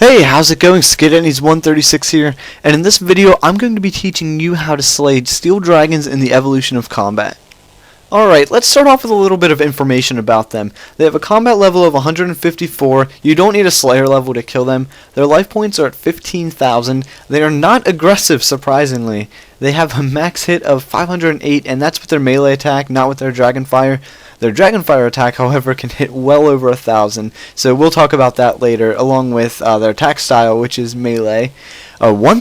Hey, how's it going? SkidEnemies136 here, and in this video I'm going to be teaching you how to slay steel dragons in the evolution of combat. Alright, let's start off with a little bit of information about them. They have a combat level of 154, you don't need a slayer level to kill them, their life points are at 15,000, they are not aggressive surprisingly. They have a max hit of 508 and that's with their melee attack, not with their dragonfire. Their dragonfire attack, however, can hit well over 1,000, so we'll talk about that later, along with their attack style, which is melee. One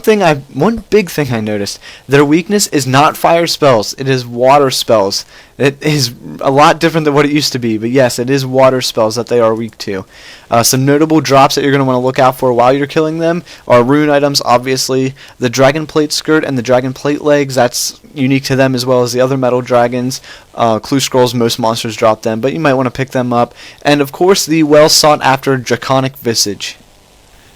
big thing I noticed, their weakness is not fire spells, it is water spells. It is a lot different than what it used to be, but yes, it is water spells that they are weak to. Some notable drops that you're going to want to look out for while you're killing them are rune items, obviously, the dragon plate skirt and the dragon plate legs, that's unique to them as well as the other metal dragons. Clue scrolls, most monsters drop them, but you might want to pick them up. And of course, the well sought after draconic visage.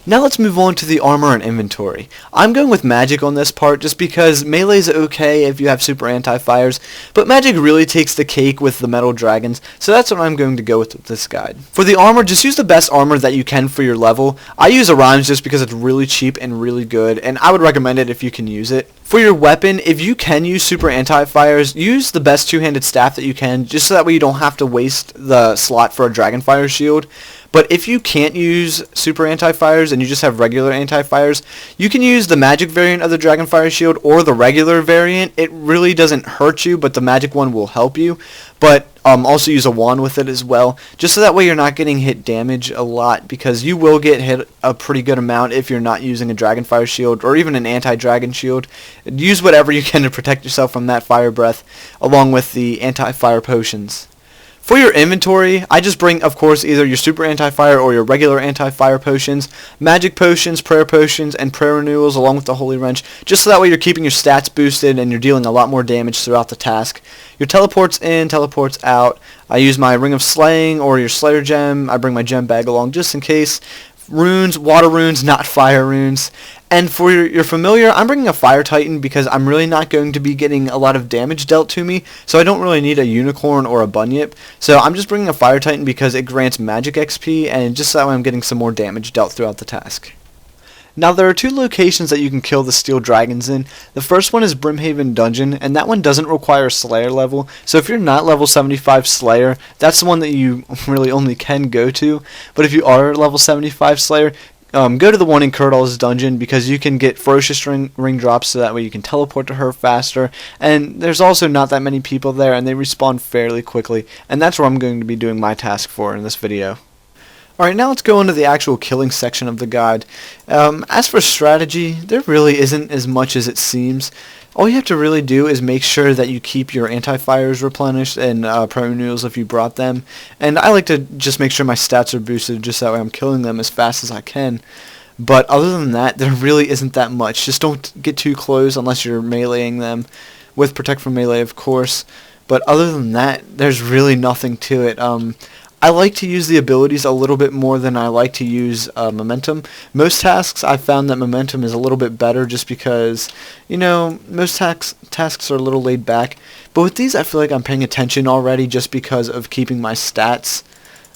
Now let's move on to the armor and inventory. I'm going with magic on this part just because melee's okay if you have super anti-fires, but magic really takes the cake with the metal dragons, so that's what I'm going to go with this guide. For the armor, just use the best armor that you can for your level. I use Orion's just because it's really cheap and really good, and I would recommend it if you can use it. For your weapon, if you can use super anti-fires, use the best two-handed staff that you can, just so that way you don't have to waste the slot for a dragonfire shield. But if you can't use super anti-fires and you just have regular anti-fires, you can use the magic variant of the dragonfire shield or the regular variant. It really doesn't hurt you, but the magic one will help you. But also use a wand with it as well, just so that way you're not getting hit damage a lot, because you will get hit a pretty good amount if you're not using a dragonfire shield or even an anti-dragon shield. Use whatever you can to protect yourself from that fire breath, along with the anti-fire potions. For your inventory, I just bring, of course, either your super anti-fire or your regular anti-fire potions, magic potions, prayer potions, and prayer renewals along with the holy wrench, just so that way you're keeping your stats boosted and you're dealing a lot more damage throughout the task. Your teleports in, teleports out. I use my ring of slaying or your slayer gem. I bring my gem bag along just in case. Runes, water runes, not fire runes. And for your familiar, I'm bringing a Fire Titan because I'm really not going to be getting a lot of damage dealt to me, so I don't really need a Unicorn or a Bunyip. So I'm just bringing a Fire Titan because it grants magic XP, and just that way I'm getting some more damage dealt throughout the task. Now there are two locations that you can kill the steel dragons in. The first one is Brimhaven Dungeon, and that one doesn't require a Slayer level. So if you're not level 75 Slayer, that's the one that you really only can go to. But if you are level 75 Slayer, go to the one in Curdle's dungeon because you can get ferocious ring drops, so that way you can teleport to her faster. And there's also not that many people there, and they respawn fairly quickly. And that's where I'm going to be doing my task for in this video. Alright, now let's go into the actual killing section of the guide. As for strategy, there really isn't as much as it seems. All you have to really do is make sure that you keep your anti-fires replenished and prayer renewals if you brought them. And I like to just make sure my stats are boosted just that way I'm killing them as fast as I can. But other than that, there really isn't that much. Just don't get too close unless you're meleeing them, with Protect from Melee of course. But other than that, there's really nothing to it. I like to use the abilities a little bit more than I like to use momentum. Most tasks I found that momentum is a little bit better just because, you know, most tasks are a little laid back. But with these I feel like I'm paying attention already just because of keeping my stats,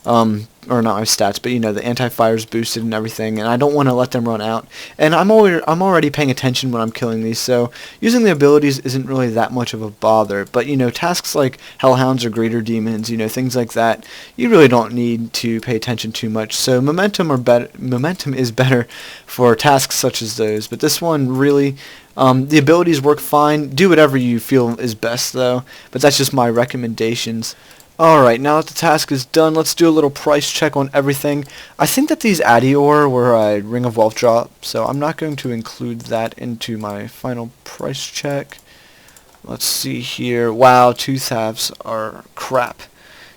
or not my stats, but you know, the anti-fires boosted and everything, and I don't want to let them run out. And I'm already paying attention when I'm killing these, so using the abilities isn't really that much of a bother. But you know, tasks like Hellhounds or Greater Demons, you know, things like that, you really don't need to pay attention too much. So momentum is better for tasks such as those. But this one really, the abilities work fine. Do whatever you feel is best though, but that's just my recommendations. Alright, now that the task is done, let's do a little price check on everything. I think that these Adior were a Ring of Wealth drop, so I'm not going to include that into my final price check. Let's see here. Wow, tooth halves are crap.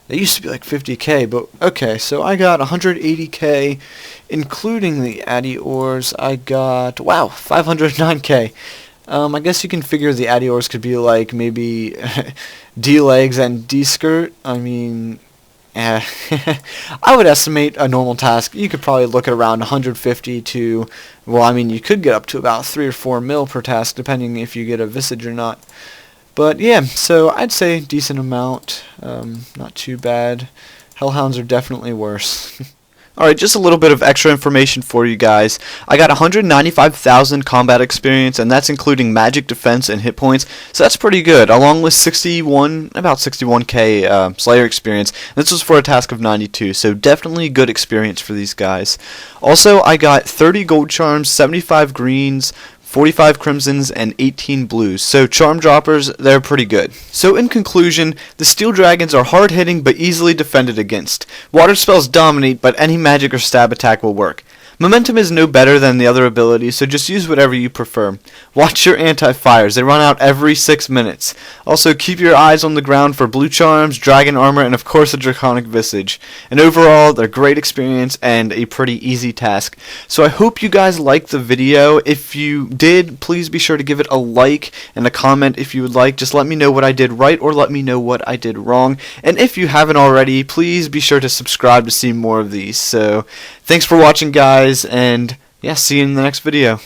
They used to be like 50k, but okay, so I got 180k, including the Adiors. I got, wow, 509k. I guess you can figure the Adiors could be like maybe D-legs and D-skirt. I mean, I would estimate a normal task, you could probably look at around 150 to, well, I mean, you could get up to about 3 or 4 mil per task, depending if you get a visage or not. But yeah, so I'd say decent amount, not too bad. Hellhounds are definitely worse. Alright, just a little bit of extra information for you guys. I got 195,000 combat experience, and that's including magic, defense, and hit points, so that's pretty good, along with about 61k Slayer experience. This was for a task of 92, so definitely good experience for these guys. Also, I got 30 gold charms, 75 greens, 45 crimsons, and 18 blues. So charm droppers, they're pretty good. So in conclusion, the steel dragons are hard hitting but easily defended against. Water spells dominate, but any magic or stab attack will work. Momentum is no better than the other abilities, so just use whatever you prefer. Watch your anti-fires, they run out every 6 minutes. Also, keep your eyes on the ground for blue charms, dragon armor, and of course a draconic visage. And overall, they're great experience and a pretty easy task. So I hope you guys liked the video. If you did, please be sure to give it a like and a comment if you would like. Just let me know what I did right or let me know what I did wrong. And if you haven't already, please be sure to subscribe to see more of these. So thanks for watching, guys, and yeah, see you in the next video.